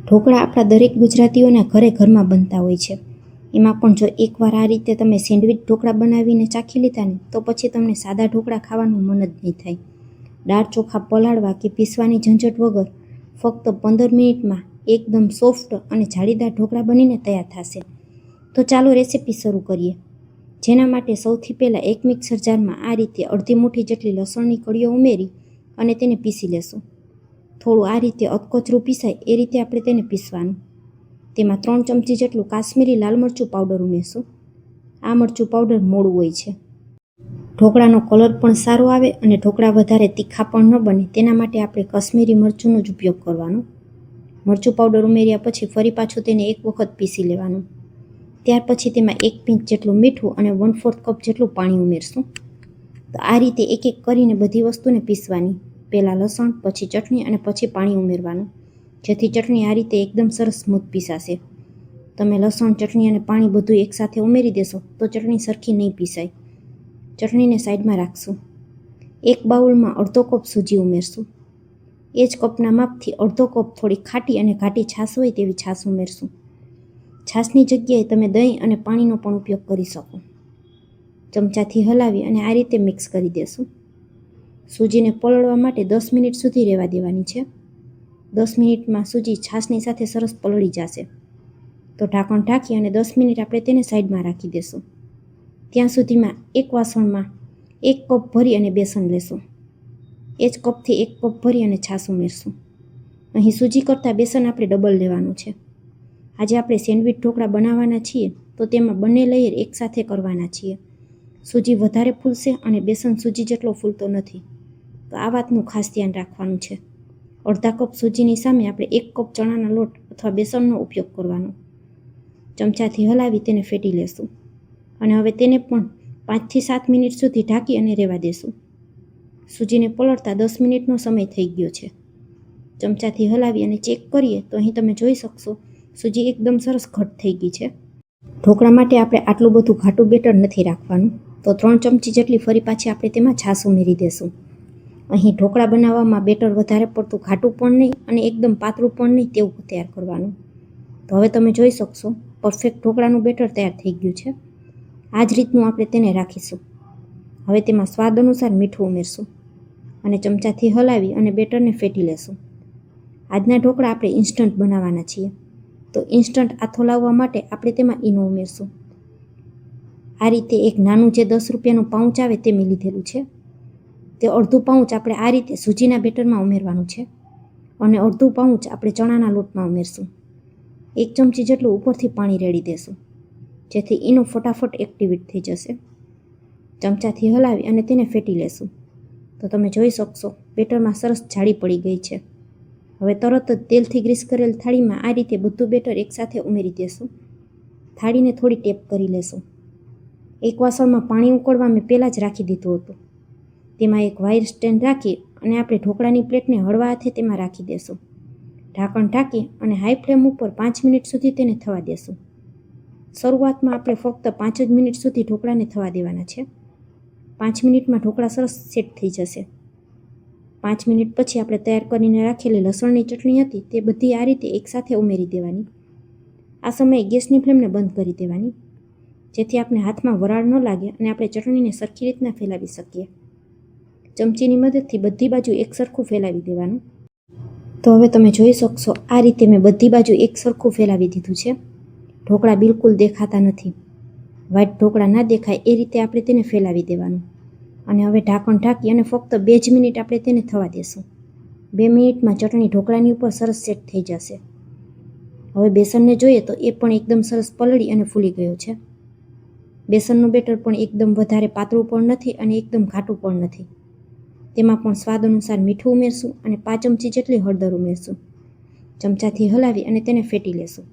ઢોકળા આપણા દરેક ગુજરાતીઓના ઘરમાં બનતા હોય છે. એમાં પણ જો એકવાર આ રીતે તમે સેન્ડવિચ ઢોકળા બનાવીને ચાખી લીધા ને તો પછી તમને સાદા ઢોકળા ખાવાનું મન જ નહીં થાય. દાળ ચોખા પલાળવા કે પીસવાની ઝંઝટ વગર ફક્ત 15 મિનિટમાં એકદમ સોફ્ટ અને જાળીદાર ઢોકળા બનીને તૈયાર થશે. તો ચાલો રેસીપી શરૂ કરીએ. જેના માટે સૌથી પહેલાં એક મિક્સર જારમાં આ રીતે અડધી મુઠ્ઠી જેટલી લસણની કળીઓ ઉમેરી અને તેને પીસી લેશું. થોડું આ રીતે અધકચરું પીસાય એ રીતે આપણે તેને પીસવાનું. તેમાં 3 ચમચી જેટલું કાશ્મીરી લાલ મરચું પાવડર ઉમેરશું. આ મરચું પાવડર મોળું હોય છે. ઢોકળાનો કલર પણ સારો આવે અને ઢોકળા વધારે તીખા પણ ન બને તેના માટે આપણે કાશ્મીરી મરચુંનો જ ઉપયોગ કરવાનો. મરચું પાવડર ઉમેર્યા પછી ફરી પાછું તેને એક વખત પીસી લેવાનું. ત્યાર પછી તેમાં 1 પિંચ જેટલું મીઠું અને 1/4 કપ જેટલું પાણી ઉમેરશું. તો આ રીતે એક એક કરીને બધી વસ્તુને પીસવાની. પહેલાં લસણ, પછી ચટણી અને પછી પાણી ઉમેરવાનું, જેથી ચટણી આ રીતે એકદમ સરસ સ્મૂથ પીસાશે. તમે લસણ, ચટણી અને પાણી બધું એકસાથે ઉમેરી દેશો તો ચટણી સરખી નહીં પીસાય. ચટણીને સાઈડમાં રાખશું. એક બાઉલમાં અડધો કપ સૂજી ઉમેરશું. એ જ કપના માપથી અડધો કપ થોડી ખાટી અને ઘાટી છાશ હોય તેવી છાશ ઉમેરશું. છાશની જગ્યાએ તમે દહીં અને પાણીનો પણ ઉપયોગ કરી શકો. ચમચાથી હલાવી અને આ રીતે મિક્સ કરી દેશું. સૂજીને પલળવા માટે 10 મિનિટ સુધી રહેવા દેવાની છે. 10 મિનિટમાં સૂજી છાશની સાથે સરસ પલળી જશે. તો ઢાંકણ ઢાંકી અને 10 મિનિટ આપણે તેને સાઈડમાં રાખી દેશું. ત્યાં સુધીમાં એક વાસણમાં 1 કપ ભરી અને બેસન લેશું. એ જ કપથી 1 કપ ભરી અને છાશ ઉમેરશું. અહીં સૂજી કરતાં બેસન આપણે ડબલ લેવાનું છે. આજે આપણે સેન્ડવિચ ઢોકળા બનાવવાના છીએ તો તેમાં બંને લેયર એકસાથે કરવાના છીએ. સૂજી વધારે ફૂલશે અને બેસન સૂજી જેટલો ફૂલતો નથી. તો આ વાતનું ખાસ ધ્યાન રાખવાનું છે. અડધા કપ સૂજીની સામે આપણે 1 કપ ચણાના લોટ અથવા બેસનનો ઉપયોગ કરવાનો. ચમચાથી હલાવી તેને ફેટી લેશું અને હવે તેને પણ 5 થી 7 મિનિટ સુધી ઢાંકી અને રહેવા દેશું. સૂજીને પલળતા 10 મિનિટનો સમય થઈ ગયો છે. ચમચાથી હલાવી અને ચેક કરીએ તો અહીં તમે જોઈ શકશો સૂજી એકદમ સરસ ઘટ થઈ ગઈ છે. ઢોકળા માટે આપણે આટલું બધું ઘાટું બેટર નથી રાખવાનું. તો 3 ચમચી જેટલી ફરી પાછી આપણે તેમાં છાશ ઉમેરી દેશું. અહીં ઢોકળા બનાવવામાં બેટર વધારે પડતું ઘાટું પણ નહીં અને એકદમ પાતળું પણ નહીં તેવું તૈયાર કરવાનું. તો હવે તમે જોઈ શકશો પરફેક્ટ ઢોકળાનું બેટર તૈયાર થઈ ગયું છે. આ જ રીતનું આપણે તેને રાખીશું. હવે તેમાં સ્વાદ અનુસાર મીઠું ઉમેરશું અને ચમચાથી હલાવી અને બેટરને ફેટી લેશું. આજના ઢોકળા આપણે ઇન્સ્ટન્ટ બનાવવાના છીએ. તો ઇન્સ્ટન્ટ આથો લાવવા માટે આપણે તેમાં ઈનો ઉમેરશું. આ રીતે એક નાનું જે 10 રૂપિયાનું પાઉચ આવે તે મેં લીધેલું છે. તે અડધું પાઉચ આપણે આ રીતે સૂજીના બેટરમાં ઉમેરવાનું છે અને અડધું પાઉચ આપણે ચણાના લોટમાં ઉમેરશું. 1 ચમચી જેટલું ઉપરથી પાણી રેડી દેશું, જેથી ઈનો ફટાફટ એક્ટિવેટ થઈ જશે. ચમચાથી હલાવી અને તેને ફેટી લેશું. તો તમે જોઈ શકશો બેટરમાં સરસ જાળી પડી ગઈ છે. હવે તરત જ તેલથી ગ્રીસ કરેલ થાળીમાં આ રીતે બધું બેટર એકસાથે ઉમેરી દેશું. થાળીને થોડી ટેપ કરી લેશું. એક વાસણમાં પાણી ઉકળવા મેં પહેલાં જ રાખી દીધું હતું. તેમાં એક વાયર સ્ટેન્ડ રાખી અને આપણે ઢોકળાની પ્લેટને હળવા હાથે તેમાં રાખી દેશું. ઢાંકણ ઢાંકી અને હાઈ ફ્લેમ ઉપર 5 મિનિટ સુધી તેને થવા દેશું. શરૂઆતમાં આપણે ફક્ત 5 જ મિનિટ સુધી ઢોકળાને થવા દેવાના છે. 5 મિનિટમાં ઢોકળા સરસ સેટ થઈ જશે. 5 મિનિટ પછી આપણે તૈયાર કરીને રાખેલી લસણની ચટણી હતી તે બધી આ રીતે એકસાથે ઉમેરી દેવાની. આ સમયે ગેસની ફ્લેમને બંધ કરી દેવાની, જેથી આપણે હાથમાં વરાળ ન લાગે અને આપણે ચટણીને સરખી રીતના ફેલાવી શકીએ. ચમચીની મદદથી બધી બાજુ એકસરખું ફેલાવી દેવાનું. તો હવે તમે જોઈ શકશો આ રીતે મેં બધી બાજુ એકસરખું ફેલાવી દીધું છે. ઢોકળા બિલકુલ દેખાતા નથી. વ્હાઈટ ઢોકળા ના દેખાય એ રીતે આપણે તેને ફેલાવી દેવાનું. અને હવે ઢાંકણ ઢાંકી અને ફક્ત 2 જ મિનિટ આપણે તેને થવા દેશું. 2 મિનિટમાં ચટણી ઢોકળાની ઉપર સરસ સેટ થઈ જશે. હવે બેસનને જોઈએ તો એ પણ એકદમ સરસ પલળી અને ફૂલી ગયો છે. બેસનનું બેટર પણ એકદમ વધારે પાતળું પણ નથી અને એકદમ ઘાટું પણ નથી. તેમાં પણ સ્વાદ અનુસાર મીઠું ઉમેરશું અને 5 ચમચી જેટલી હળદર ઉમેરશું. ચમચાથી હલાવી અને તેને ફેટી લેશું.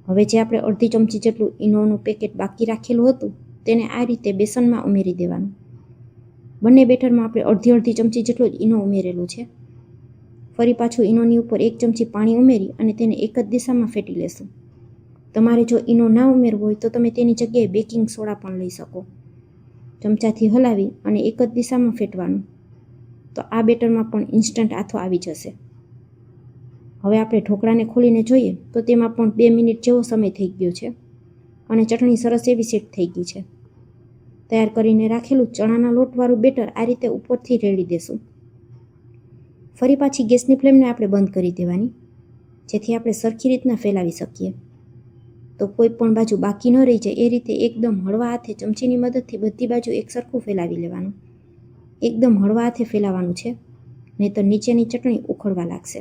હવે જે આપણે અડધી ચમચી જેટલું ઈનોનું પેકેટ બાકી રાખેલું હતું તેને આ રીતે બેસનમાં ઉમેરી દેવાનું. બંને બેટરમાં આપણે અડધી ચમચી જેટલો જ ઈનો ઉમેરેલો છે. ફરી પાછું ઈનોની ઉપર 1 ચમચી પાણી ઉમેરી અને તેને એક જ દિશામાં ફેટી લેશું. તમારે જો ઈનો ના ઉમેરવો હોય તો તમે તેની જગ્યાએ બેકિંગ સોડા પણ લઈ શકો. ચમચાથી હલાવી અને એક જ દિશામાં ફેટવાનું. તો આ બેટરમાં પણ ઇન્સ્ટન્ટ આથો આવી જશે. હવે આપણે ઢોકળાને ખોલીને જોઈએ તો તેમાં પણ 2 મિનિટ જેવો સમય થઈ ગયો છે અને ચટણી સરસ એવી સેટ થઈ ગઈ છે. તૈયાર કરીને રાખેલું ચણાના લોટવાળું બેટર આ રીતે ઉપરથી રેડી દેશું. ફરી પાછી ગેસની ફ્લેમને આપણે બંધ કરી દેવાની, જેથી આપણે સરખી રીતના ફેલાવી શકીએ. તો કોઈ પણ બાજુ બાકી ન રહી જાય એ રીતે એકદમ હળવા હાથે ચમચીની મદદથી બધી બાજુ એકસરખું ફેલાવી લેવાનું. એકદમ હળવા હાથે ફેલાવાનું છે, નહીંતર નીચેની ચટણી ઉખડવા લાગશે.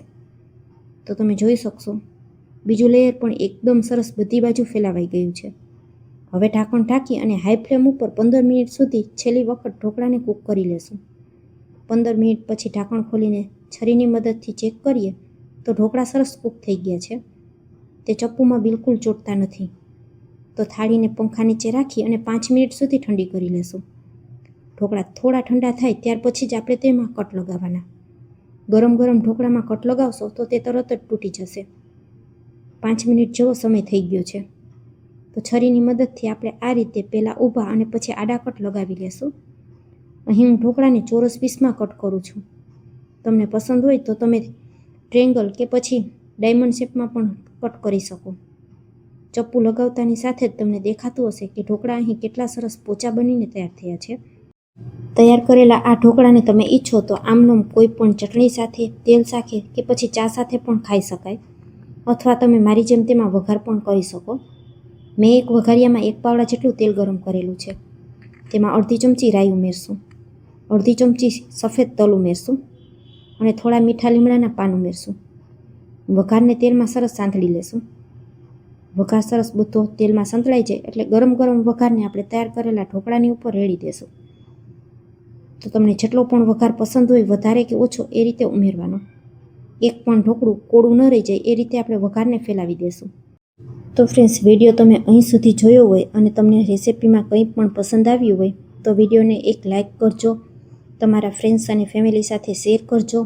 તો તમે જોઈ શકશો બીજું લેયર પણ એકદમ સરસ બધી બાજુ ફેલાવાઈ ગયું છે. હવે ઢાંકણ ઢાંકી અને હાઈ ફ્લેમ ઉપર 15 મિનિટ સુધી છેલ્લી વખત ઢોકળાને કૂક કરી લેશું. 15 મિનિટ પછી ઢાંકણ ખોલીને છરીની મદદથી ચેક કરીએ તો ઢોકળા સરસ કૂક થઈ ગયા છે. તે ચપ્પુમાં બિલકુલ ચોટતા નથી. તો થાળીને પંખા નીચે રાખી અને 5 મિનિટ સુધી ઠંડી કરી લેશું. ઢોકળા થોડા ઠંડા થાય ત્યાર પછી જ આપણે તેમાં કટ લગાવવાના. ગરમ ગરમ ઢોકળામાં કટ લગાવશો તો તે તરત જ તૂટી જશે. 5 મિનિટ જેવો સમય થઈ ગયો છે. તો છરીની મદદથી આપણે આ રીતે પહેલાં ઊભા અને પછી આડા કટ લગાવી લેશું. અહીં હું ઢોકળાને ચોરસ પીસમાં કટ કરું છું. તમને પસંદ હોય તો તમે ટ્રેંગલ કે પછી ડાયમંડ શેપમાં પણ કટ કરી શકો. ચપ્પુ લગાવતાની સાથે જ તમને દેખાતું હશે કે ઢોકળા અહીં કેટલા સરસ પોચા બનીને તૈયાર થયા છે. તૈયાર કરેલા આ ઢોકળાને તમે ઈચ્છો તો આમનો કોઈ પણ ચટણી સાથે, તેલ સાથે કે પછી ચા સાથે પણ ખાઈ શકાય, અથવા તમે મારી જેમ તેમાં વઘાર પણ કરી શકો. મેં એક વઘારિયામાં 1 પાવડા જેટલું તેલ ગરમ કરેલું છે. તેમાં અડધી ચમચી રાઈ ઉમેરશું, અડધી ચમચી સફેદ તલ ઉમેરશું અને થોડા મીઠા લીમડાના પાન ઉમેરશું. વઘારને તેલમાં સરસ સાંતળી લેશું. વઘાર સરસ બધો તેલમાં સંતળાઈ જાય એટલે ગરમ ગરમ વઘારને આપણે તૈયાર કરેલા ઢોકળાની ઉપર રેડી દેશું. તો તમને જેટલો પણ વઘાર પસંદ હોય વધારે કે ઓછો એ રીતે ઉમેરવાનો. એક પણ ઢોકળું કોળું ન રહી જાય એ રીતે આપણે વઘારને ફેલાવી દેશું. તો ફ્રેન્ડ્સ, વિડીયો તમે અહીં સુધી જોયો હોય અને તમને રેસિપીમાં કંઈ પણ પસંદ આવ્યું હોય તો વિડીયોને એક લાઇક કરજો, તમારા ફ્રેન્ડ્સ અને ફેમિલી સાથે શેર કરજો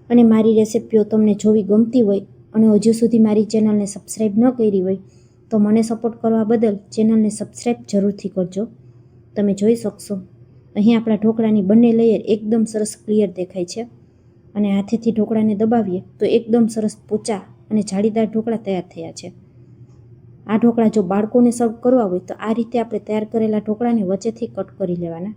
અને મારી રેસિપીઓ તમને જોવી ગમતી હોય અને હજુ સુધી મારી ચેનલને સબસ્ક્રાઈબ ન કરી હોય તો મને સપોર્ટ કરવા બદલ ચેનલને સબસ્ક્રાઈબ જરૂરથી કરજો. તમે જોઈ શકશો અહીં આપણા ઢોકળાની બંને લેયર એકદમ સરસ ક્લિયર દેખાય છે અને હાથેથી ઢોકળાને દબાવીએ તો એકદમ સરસ પોચા અને જાળીદાર ઢોકળા તૈયાર થયા છે. આ ઢોકળા જો બાળકોને સર્વ કરવા હોય તો આ રીતે આપણે તૈયાર કરેલા ઢોકળાને વચ્ચેથી કટ કરી લેવાના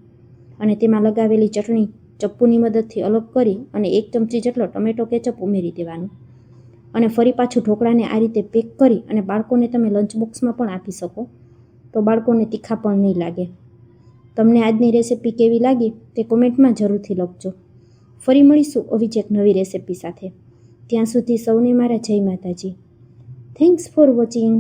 અને તેમાં લગાવેલી ચટણી ચપ્પુની મદદથી અલગ કરી અને 1 ચમચી જેટલો ટમેટો કેચઅપ ઉમેરી દેવાનું અને ફરી પાછું ઢોકળાને આ રીતે પેક કરી અને બાળકોને તમે લંચ બોક્સમાં પણ આપી શકો, તો બાળકોને તીખા પણ નહીં લાગે. તમને આજની રેસિપી કેવી લાગી તે કોમેન્ટમાં જરૂરથી લખજો. ફરી મળીશું આવી જ એક નવી રેસિપી સાથે. ત્યાં સુધી સૌને મારા જય માતાજી. Thanks for watching.